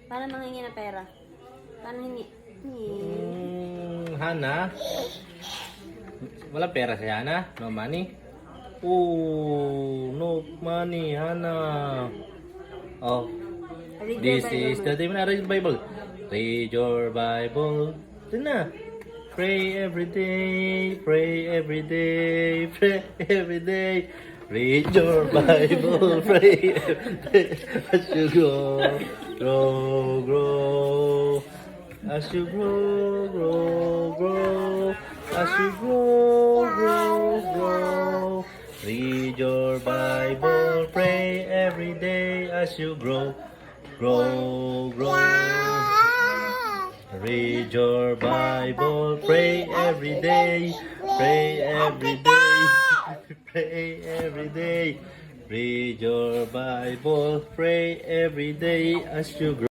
Paano manghingi ng pera? Paano hingi? Hana? Wala pera si Hana? No money? Oh, no money, Hana. Oh, this is the day when I read the Bible. Read your Bible. Ito na. Pray every day, pray every day, pray every day. Read your Bible, pray every day. As you grow. As you grow. As you grow. Read your Bible, pray every day as you grow. Read your Bible, pray every day, pray every day, pray every day. Read your Bible, pray every day as you grow.